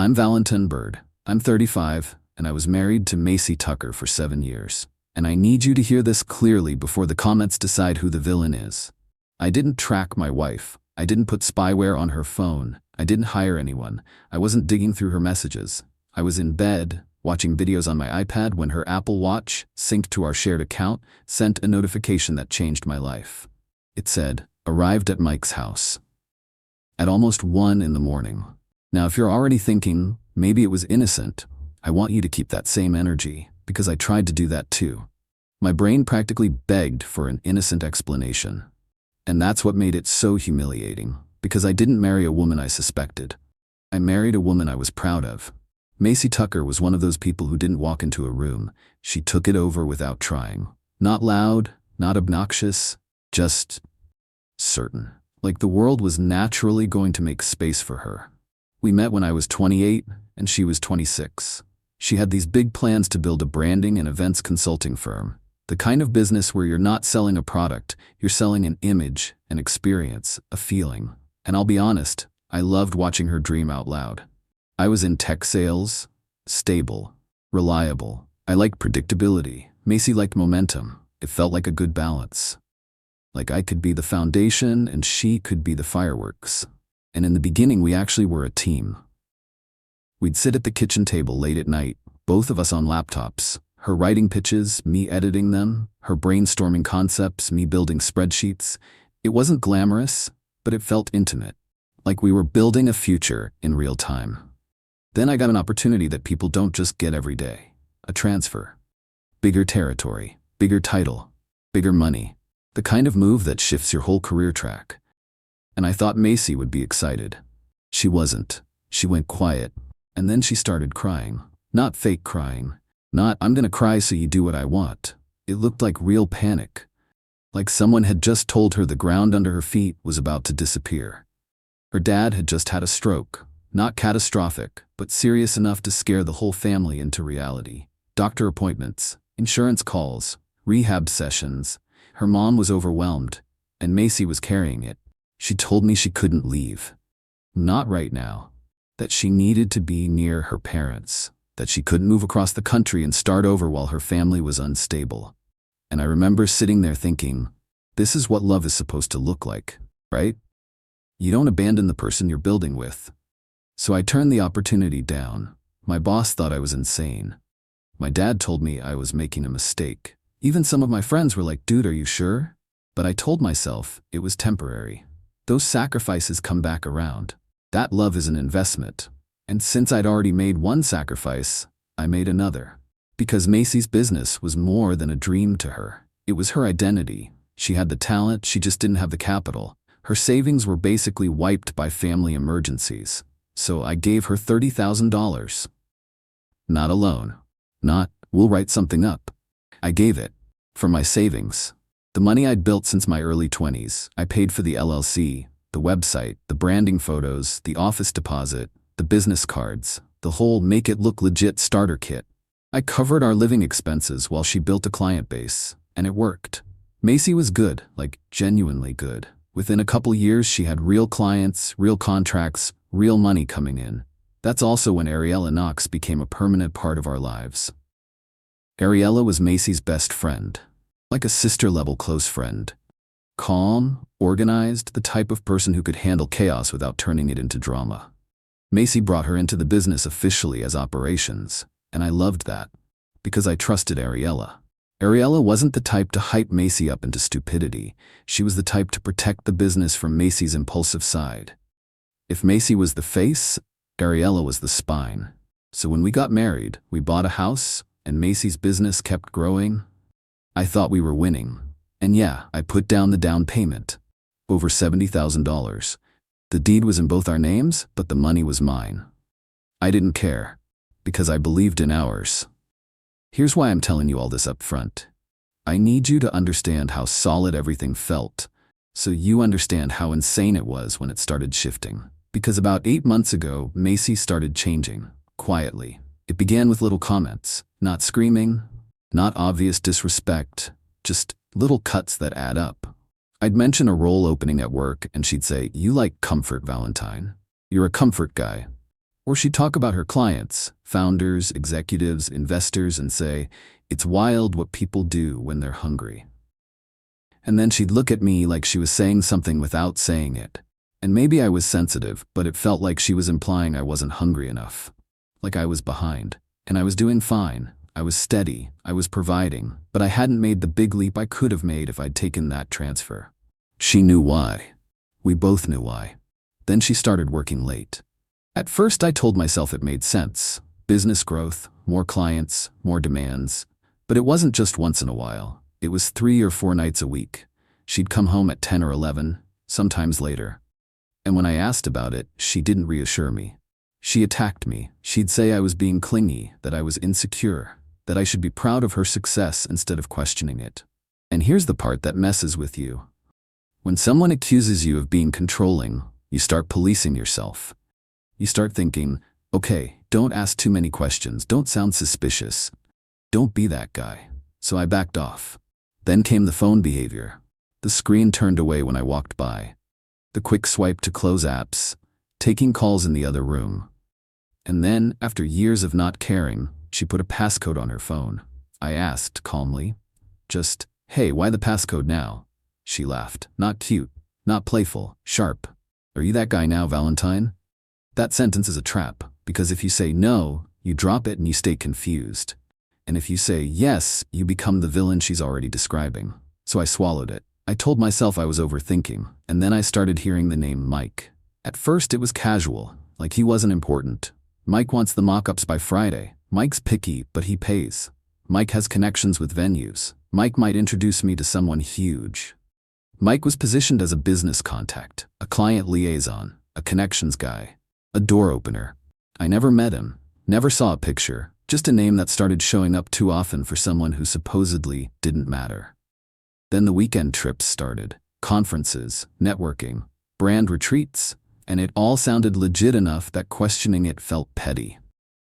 I'm Valentin Bird. I'm 35, and I was married to Macy Tucker for 7 years. And I need you to hear this clearly before the comments decide who the villain is. I didn't track my wife. I didn't put spyware on her phone. I didn't hire anyone. I wasn't digging through her messages. I was in bed, watching videos on my iPad when her Apple Watch, synced to our shared account, sent a notification that changed my life. It said, "Arrived at Mike's house." At almost 1 in the morning. Now, if you're already thinking, maybe it was innocent, I want you to keep that same energy, because I tried to do that too. My brain practically begged for an innocent explanation. And that's what made it so humiliating, because I didn't marry a woman I suspected. I married a woman I was proud of. Macy Tucker was one of those people who didn't walk into a room. She took it over without trying. Not loud, not obnoxious, just certain. Like the world was naturally going to make space for her. We met when I was 28 and she was 26. She had these big plans to build a branding and events consulting firm. The kind of business where you're not selling a product, you're selling an image, an experience, a feeling. And I'll be honest, I loved watching her dream out loud. I was in tech sales, stable, reliable. I liked predictability. Macy liked momentum. It felt like a good balance. Like I could be the foundation and she could be the fireworks. And in the beginning, we actually were a team. We'd sit at the kitchen table late at night, both of us on laptops, her writing pitches, me editing them, her brainstorming concepts, me building spreadsheets. It wasn't glamorous, but it felt intimate, like we were building a future in real time. Then I got an opportunity that people don't just get every day, a transfer. Bigger territory, bigger title, bigger money, the kind of move that shifts your whole career track. And I thought Macy would be excited. She wasn't. She went quiet, and then she started crying. Not fake crying. Not, "I'm gonna cry so you do what I want." It looked like real panic. Like someone had just told her the ground under her feet was about to disappear. Her dad had just had a stroke. Not catastrophic, but serious enough to scare the whole family into reality. Doctor appointments, insurance calls, rehab sessions. Her mom was overwhelmed, and Macy was carrying it. She told me she couldn't leave. Not right now. That she needed to be near her parents. That she couldn't move across the country and start over while her family was unstable. And I remember sitting there thinking, this is what love is supposed to look like, right? You don't abandon the person you're building with. So I turned the opportunity down. My boss thought I was insane. My dad told me I was making a mistake. Even some of my friends were like, "Dude, are you sure?" But I told myself it was temporary. Those sacrifices come back around. That love is an investment. And since I'd already made one sacrifice, I made another. Because Macy's business was more than a dream to her. It was her identity. She had the talent, she just didn't have the capital. Her savings were basically wiped by family emergencies. So I gave her $30,000. Not a loan. Not, "We'll write something up." I gave it. For my savings. The money I'd built since my early 20s. I paid for the LLC, the website, the branding photos, the office deposit, the business cards, the whole make it look legit starter kit. I covered our living expenses while she built a client base, and it worked. Macy was good, like genuinely good. Within a couple years, she had real clients, real contracts, real money coming in. That's also when Ariella Knox became a permanent part of our lives. Ariella was Macy's best friend, like a sister-level close friend. Calm, organized, the type of person who could handle chaos without turning it into drama. Macy brought her into the business officially as operations, and I loved that, because I trusted Ariella. Ariella wasn't the type to hype Macy up into stupidity. She was the type to protect the business from Macy's impulsive side. If Macy was the face, Ariella was the spine. So when we got married, we bought a house, and Macy's business kept growing. I thought we were winning. And yeah, I put down the down payment. Over $70,000. The deed was in both our names, but the money was mine. I didn't care, because I believed in ours. Here's why I'm telling you all this up front. I need you to understand how solid everything felt, so you understand how insane it was when it started shifting. Because about 8 months ago, Macy started changing, quietly. It began with little comments, not screaming, not obvious disrespect, just little cuts that add up. I'd mention a role opening at work and she'd say, "You like comfort, Valentine. You're a comfort guy." Or she'd talk about her clients, founders, executives, investors, and say, "It's wild what people do when they're hungry." And then she'd look at me like she was saying something without saying it. And maybe I was sensitive, but it felt like she was implying I wasn't hungry enough. Like I was behind. And I was doing fine. I was steady. I was providing. But I hadn't made the big leap I could have made if I'd taken that transfer. She knew why. We both knew why. Then she started working late. At first I told myself it made sense. Business growth, more clients, more demands. But it wasn't just once in a while. It was 3 or 4 nights a week. She'd come home at 10 or 11, sometimes later. And when I asked about it, she didn't reassure me. She attacked me. She'd say I was being clingy, that I was insecure, that I should be proud of her success instead of questioning it. And here's the part that messes with you. When someone accuses you of being controlling, you start policing yourself. You start thinking, okay, don't ask too many questions, don't sound suspicious. Don't be that guy. So I backed off. Then came the phone behavior. The screen turned away when I walked by. The quick swipe to close apps, taking calls in the other room. And then, after years of not caring, she put a passcode on her phone. I asked calmly, just, "Hey, why the passcode now?" She laughed. Not cute, not playful, sharp. "Are you that guy now, Valentin?" That sentence is a trap, because if you say no, you drop it and you stay confused. And if you say yes, you become the villain she's already describing. So I swallowed it. I told myself I was overthinking, and then I started hearing the name Mike. At first it was casual, like he wasn't important. Mike wants the mock-ups by Friday. Mike's picky, but he pays. Mike has connections with venues. Mike might introduce me to someone huge. Mike was positioned as a business contact, a client liaison, a connections guy, a door opener. I never met him, never saw a picture, just a name that started showing up too often for someone who supposedly didn't matter. Then the weekend trips started, conferences, networking, brand retreats, and it all sounded legit enough that questioning it felt petty.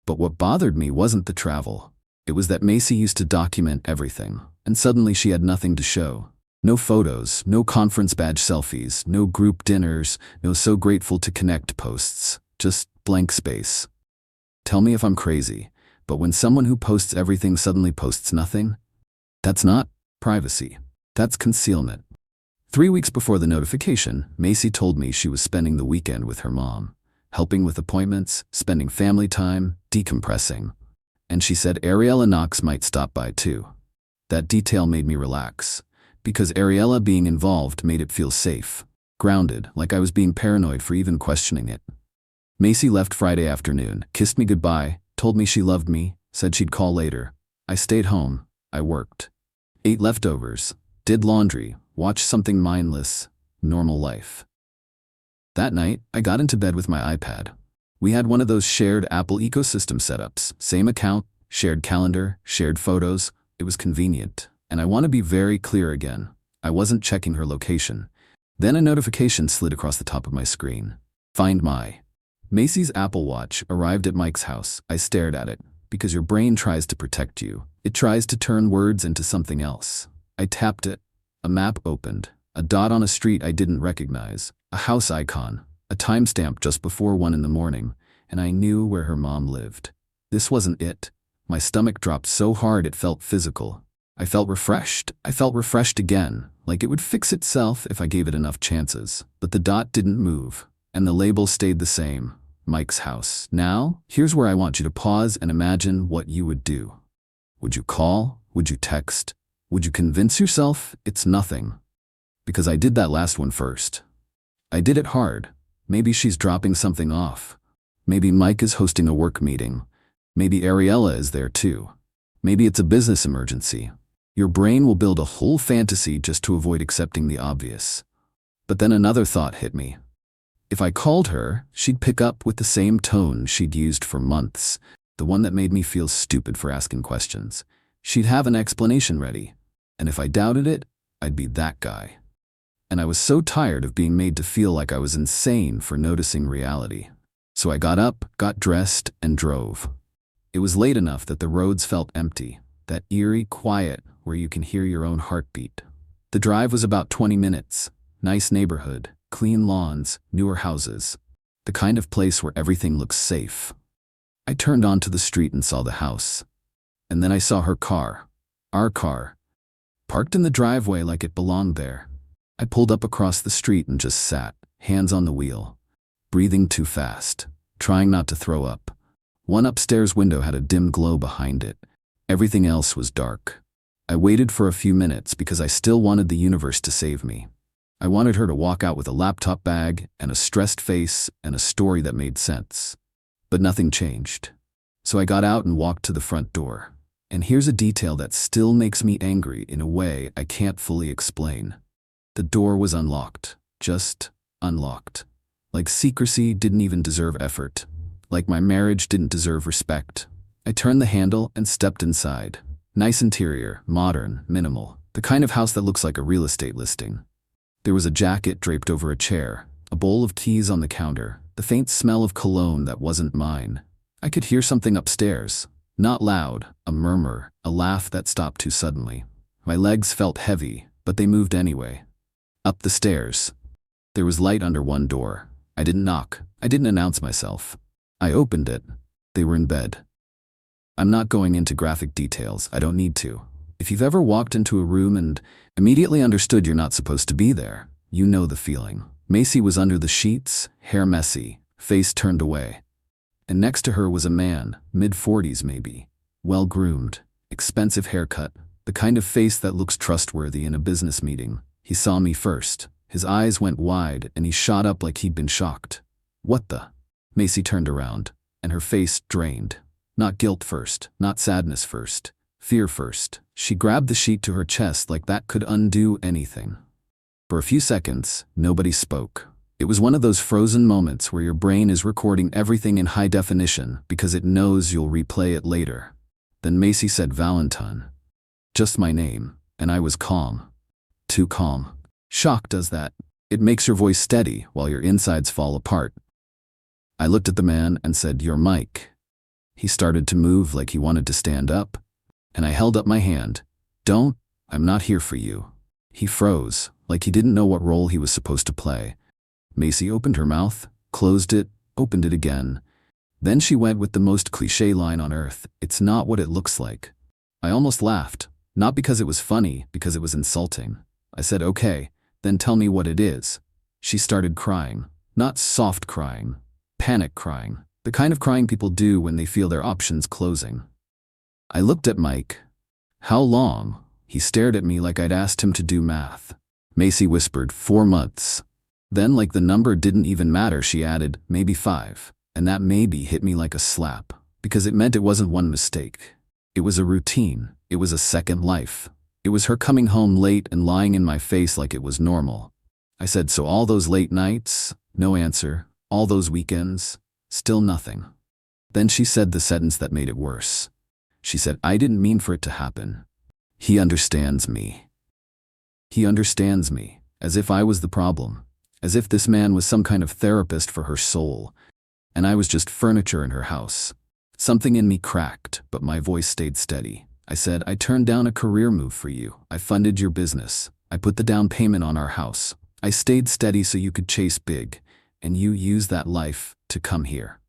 But what bothered me wasn't the travel. It was that Macy used to document everything, and suddenly she had nothing to show. No photos, no conference badge selfies, no group dinners, no "so grateful to connect" posts, just blank space. Tell me if I'm crazy, but when someone who posts everything suddenly posts nothing, that's not privacy. That's concealment. 3 weeks before the notification, Macy told me she was spending the weekend with her mom, helping with appointments, spending family time, decompressing. And she said Ariella Knox might stop by too. That detail made me relax, because Ariella being involved made it feel safe, grounded, like I was being paranoid for even questioning it. Macy left Friday afternoon, kissed me goodbye, told me she loved me, said she'd call later. I stayed home. I worked. Ate leftovers. Did laundry, watched something mindless, normal life. That night, I got into bed with my iPad. We had one of those shared Apple ecosystem setups, same account, shared calendar, shared photos. It was convenient. And I want to be very clear again. I wasn't checking her location. Then a notification slid across the top of my screen. Find My. Macy's Apple Watch arrived at Mike's house. I stared at it, because your brain tries to protect you. It tries to turn words into something else. I tapped it. A map opened. A dot on a street I didn't recognize. A house icon. A timestamp just before 1 in the morning. And I knew where her mom lived. This wasn't it. My stomach dropped so hard it felt physical. I felt refreshed. I felt refreshed again, like it would fix itself if I gave it enough chances. But the dot didn't move, and the label stayed the same. Mike's house. Now, here's where I want you to pause and imagine what you would do. Would you call? Would you text? Would you convince yourself it's nothing? Because I did that last one first. I did it hard. Maybe she's dropping something off. Maybe Mike is hosting a work meeting. Maybe Ariella is there too. Maybe it's a business emergency. Your brain will build a whole fantasy just to avoid accepting the obvious. But then another thought hit me. If I called her, she'd pick up with the same tone she'd used for months, the one that made me feel stupid for asking questions. She'd have an explanation ready, and if I doubted it, I'd be that guy. And I was so tired of being made to feel like I was insane for noticing reality. So I got up, got dressed, and drove. It was late enough that the roads felt empty, that eerie quiet where you can hear your own heartbeat. The drive was about 20 minutes. Nice neighborhood, clean lawns, newer houses. the kind of place where everything looks safe. I turned onto the street and saw the house. And then I saw her car, our car, parked in the driveway like it belonged there. I pulled up across the street and just sat, hands on the wheel, breathing too fast, trying not to throw up. One upstairs window had a dim glow behind it. Everything else was dark. I waited for a few minutes because I still wanted the universe to save me. I wanted her to walk out with a laptop bag and a stressed face and a story that made sense. But nothing changed. So I got out and walked to the front door. And here's a detail that still makes me angry in a way I can't fully explain. The door was unlocked. Just unlocked. Like secrecy didn't even deserve effort. Like my marriage didn't deserve respect. I turned the handle and stepped inside. Nice interior, modern, minimal. The kind of house that looks like a real estate listing. There was a jacket draped over a chair, a bowl of teas on the counter, the faint smell of cologne that wasn't mine. I could hear something upstairs. Not loud, a murmur, a laugh that stopped too suddenly. My legs felt heavy, but they moved anyway. Up the stairs. There was light under one door. I didn't knock. I didn't announce myself. I opened it. They were in bed. I'm not going into graphic details. I don't need to. If you've ever walked into a room and immediately understood you're not supposed to be there, you know the feeling. Macy was under the sheets, hair messy, face turned away. And next to her was a man, mid-40s maybe, well-groomed, expensive haircut, the kind of face that looks trustworthy in a business meeting. He saw me first. His eyes went wide and he shot up like he'd been shocked. What the? Macy turned around, and her face drained. Not guilt first, not sadness first, fear first. She grabbed the sheet to her chest like that could undo anything. For a few seconds, nobody spoke. It was one of those frozen moments where your brain is recording everything in high definition because it knows you'll replay it later. Then Macy said Valentin. Just my name, and I was calm. Too calm. Shock does that. It makes your voice steady while your insides fall apart. I looked at the man and said, "You're Mike." He started to move like he wanted to stand up, and I held up my hand. "Don't, I'm not here for you." He froze, like he didn't know what role he was supposed to play. Macy opened her mouth, closed it, opened it again. Then she went with the most cliché line on earth, "It's not what it looks like." I almost laughed, not because it was funny, because it was insulting. I said, "Okay, then tell me what it is." She started crying, not soft crying, panic crying, the kind of crying people do when they feel their options closing. I looked at Mike. "How long?" He stared at me like I'd asked him to do math. Macy whispered, 4 months. Then, like the number didn't even matter, she added, "Maybe 5. And that maybe hit me like a slap, because it meant it wasn't one mistake. It was a routine. It was a second life. It was her coming home late and lying in my face like it was normal. I said, "So all those late nights?" No answer. All those weekends? Still nothing. Then she said the sentence that made it worse. She said, "I didn't mean for it to happen. He understands me." He understands me, as if I was the problem. As if this man was some kind of therapist for her soul, and I was just furniture in her house. Something in me cracked, but my voice stayed steady. I said, "I turned down a career move for you. I funded your business. I put the down payment on our house. I stayed steady so you could chase big, and you used that life to come here."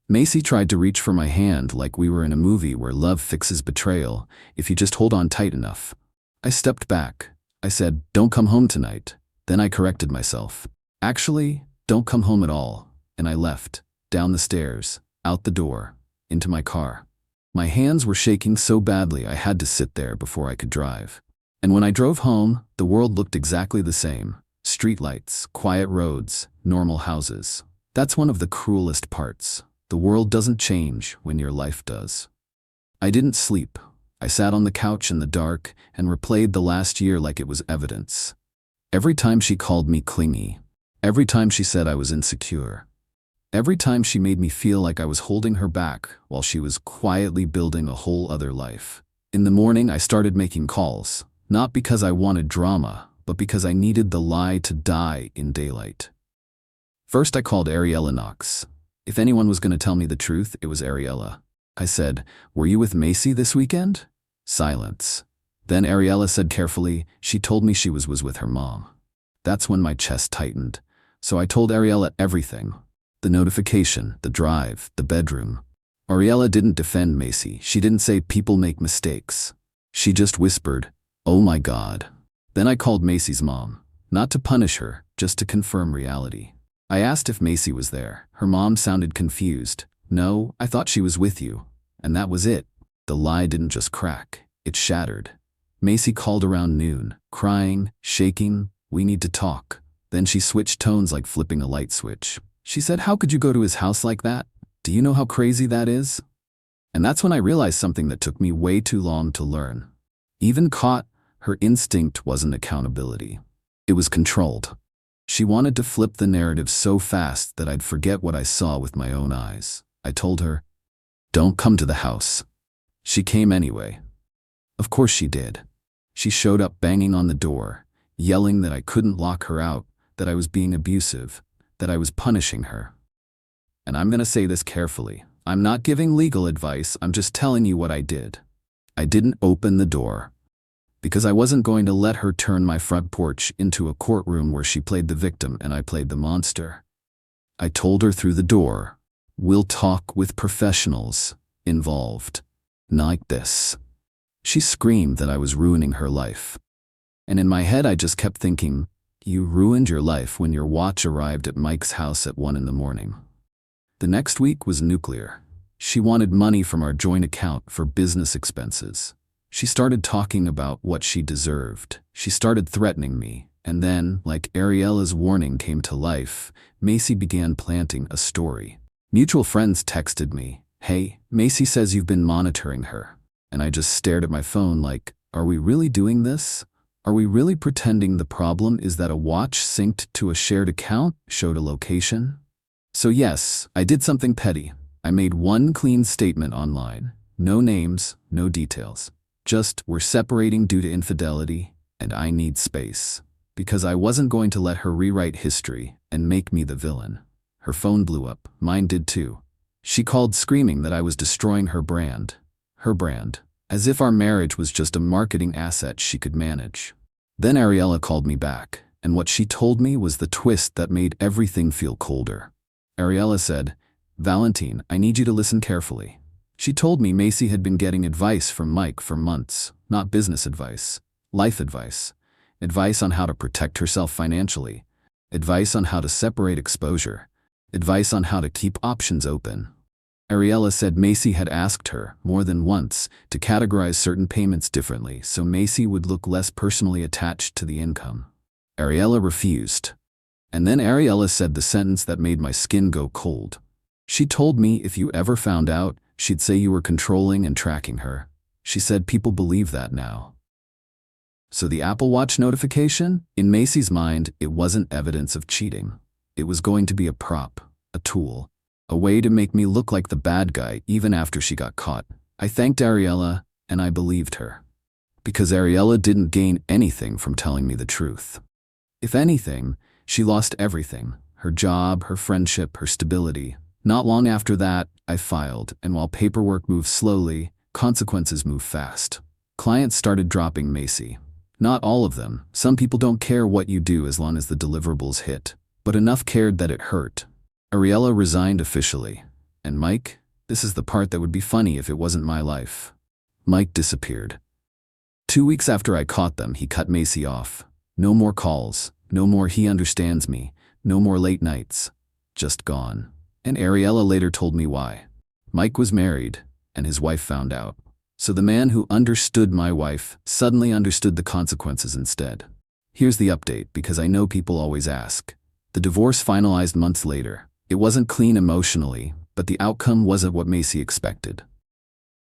Macy tried to reach for my hand like we were in a movie where love fixes betrayal if you just hold on tight enough. I stepped back. I said, "Don't come home tonight." Then I corrected myself. "Actually, don't come home at all." And I left, down the stairs, out the door, into my car. My hands were shaking so badly I had to sit there before I could drive. And when I drove home, the world looked exactly the same. Streetlights, quiet roads, normal houses. That's one of the cruelest parts. The world doesn't change when your life does. I didn't sleep. I sat on the couch in the dark and replayed the last year like it was evidence. Every time she called me clingy, every time she said I was insecure, every time she made me feel like I was holding her back while she was quietly building a whole other life. In the morning, I started making calls, not because I wanted drama, but because I needed the lie to die in daylight. First, I called Ariella Knox. If anyone was going to tell me the truth, it was Ariella. I said, "Were you with Macy this weekend?" Silence. Then Ariella said carefully, "She told me she was with her mom." That's when my chest tightened. So I told Ariella everything. The notification, the drive, the bedroom. Ariella didn't defend Macy. She didn't say people make mistakes. She just whispered, "Oh my God." Then I called Macy's mom. Not to punish her, just to confirm reality. I asked if Macy was there. Her mom sounded confused. "No, I thought she was with you." And that was it. The lie didn't just crack, it shattered. Macy called around noon, crying, shaking, "We need to talk." Then she switched tones like flipping a light switch. She said, "How could you go to his house like that? Do you know how crazy that is?" And that's when I realized something that took me way too long to learn. Even caught, her instinct wasn't accountability. It was controlled. She wanted to flip the narrative so fast that I'd forget what I saw with my own eyes. I told her, "Don't come to the house." She came anyway. Of course she did. She showed up banging on the door, yelling that I couldn't lock her out, that I was being abusive, that I was punishing her. And I'm going to say this carefully. I'm not giving legal advice, I'm just telling you what I did. I didn't open the door, because I wasn't going to let her turn my front porch into a courtroom where she played the victim and I played the monster. I told her through the door, "We'll talk with professionals involved. Not like this." She screamed that I was ruining her life. And in my head I just kept thinking, you ruined your life when your watch arrived at Mike's house at 1 a.m. The next week was nuclear. She wanted money from our joint account for business expenses. She started talking about what she deserved. She started threatening me. And then, like Ariella's warning came to life, Macy began planting a story. Mutual friends texted me, "Hey, Macy says you've been monitoring her." And I just stared at my phone like, are we really doing this? Are we really pretending the problem is that a watch synced to a shared account showed a location? So yes, I did something petty. I made one clean statement online. No names, no details. Just, "We're separating due to infidelity, and I need space." Because I wasn't going to let her rewrite history and make me the villain. Her phone blew up. Mine did too. She called screaming that I was destroying her brand. Her brand. As if our marriage was just a marketing asset she could manage. Then Ariella called me back, and what she told me was the twist that made everything feel colder. Ariella said, "Valentin, I need you to listen carefully." She told me Macy had been getting advice from Mike for months, not business advice, life advice. Advice on how to protect herself financially. Advice on how to separate exposure. Advice on how to keep options open. Ariella said Macy had asked her, more than once, to categorize certain payments differently so Macy would look less personally attached to the income. Ariella refused. And then Ariella said the sentence that made my skin go cold. She told me if you ever found out, she'd say you were controlling and tracking her. She said people believe that now. So the Apple Watch notification? In Macy's mind, it wasn't evidence of cheating. It was going to be a prop, a tool, a way to make me look like the bad guy even after she got caught. I thanked Ariella, and I believed her. Because Ariella didn't gain anything from telling me the truth. If anything, she lost everything. Her job, her friendship, her stability. Not long after that, I filed, and while paperwork moved slowly, consequences moved fast. Clients started dropping Macy. Not all of them. Some people don't care what you do as long as the deliverables hit. But enough cared that it hurt. Ariella resigned officially. And Mike? This is the part that would be funny if it wasn't my life. Mike disappeared. 2 weeks after I caught them, he cut Macy off. No more calls. No more "he understands me." No more late nights. Just gone. And Ariella later told me why. Mike was married, and his wife found out. So the man who understood my wife suddenly understood the consequences instead. Here's the update, because I know people always ask. The divorce finalized months later. It wasn't clean emotionally, but the outcome wasn't what Macy expected.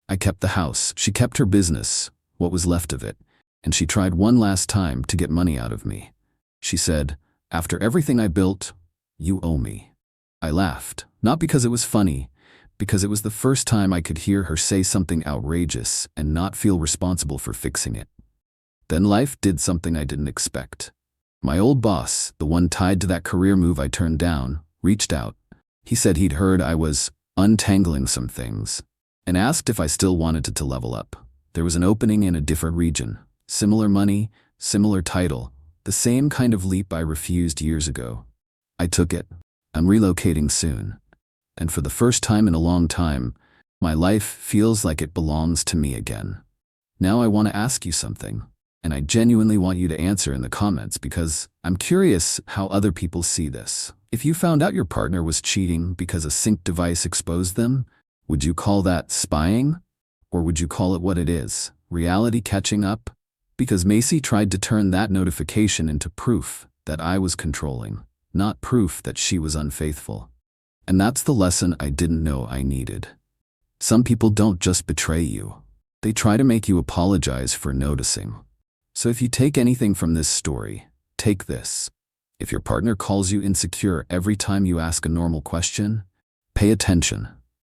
I kept the house. She kept her business, what was left of it, and she tried one last time to get money out of me. She said, "After everything I built, you owe me." I laughed, not because it was funny, because it was the first time I could hear her say something outrageous and not feel responsible for fixing it. Then life did something I didn't expect. My old boss, the one tied to that career move I turned down, reached out. He said he'd heard I was untangling some things and asked if I still wanted to level up. There was an opening in a different region, similar money, similar title, the same kind of leap I refused years ago. I took it. I'm relocating soon. And for the first time in a long time, my life feels like it belongs to me again. Now I want to ask you something, and I genuinely want you to answer in the comments because I'm curious how other people see this. If you found out your partner was cheating because a sync device exposed them, would you call that spying? Or would you call it what it is, reality catching up? Because Macy tried to turn that notification into proof that I was controlling, not proof that she was unfaithful. And that's the lesson I didn't know I needed. Some people don't just betray you. They try to make you apologize for noticing. So if you take anything from this story, take this. If your partner calls you insecure every time you ask a normal question, pay attention.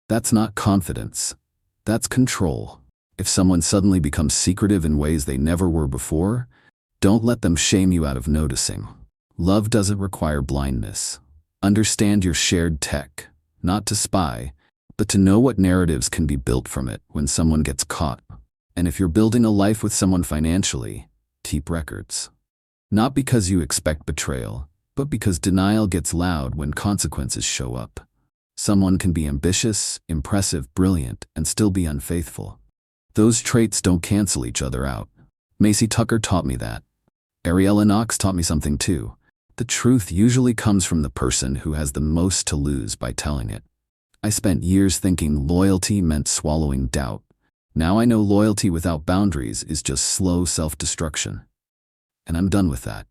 That's not confidence. That's control. If someone suddenly becomes secretive in ways they never were before, don't let them shame you out of noticing. Love doesn't require blindness. Understand your shared tech, not to spy, but to know what narratives can be built from it when someone gets caught. And if you're building a life with someone financially, keep records. Not because you expect betrayal, but because denial gets loud when consequences show up. Someone can be ambitious, impressive, brilliant, and still be unfaithful. Those traits don't cancel each other out. Macy Tucker taught me that. Ariella Knox taught me something too. The truth usually comes from the person who has the most to lose by telling it. I spent years thinking loyalty meant swallowing doubt. Now I know loyalty without boundaries is just slow self-destruction. And I'm done with that.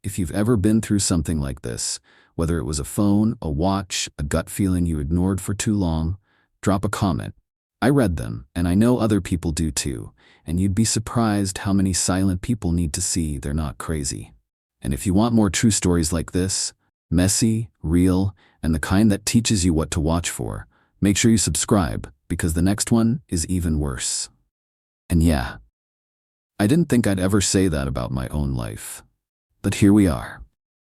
If you've ever been through something like this, whether it was a phone, a watch, a gut feeling you ignored for too long, drop a comment. I read them, and I know other people do too, and you'd be surprised how many silent people need to see they're not crazy. And if you want more true stories like this, messy, real, and the kind that teaches you what to watch for, make sure you subscribe, because the next one is even worse. And yeah, I didn't think I'd ever say that about my own life. But here we are.